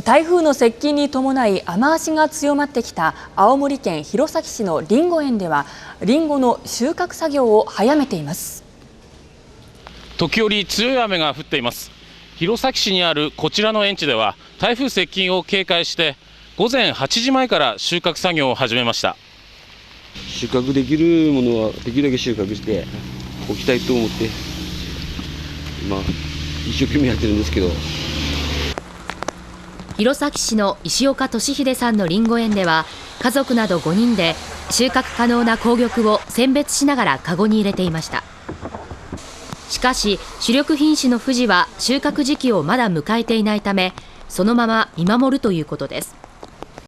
台風の接近に伴い雨足が強まってきた青森県弘前市のりんご園ではりんごの収穫作業を早めています。時折強い雨が降っています。弘前市にあるこちらの園地では台風接近を警戒して午前8時前から収穫作業を始めました。収穫できるものはできるだけ収穫しておきたいと思って一生懸命やってるんですけど。弘前市の石岡俊秀さんのりんご園では家族など5人で収穫可能な紅玉を選別しながらカゴに入れていました。しかし主力品種のふじは収穫時期をまだ迎えていないためそのまま見守るということです。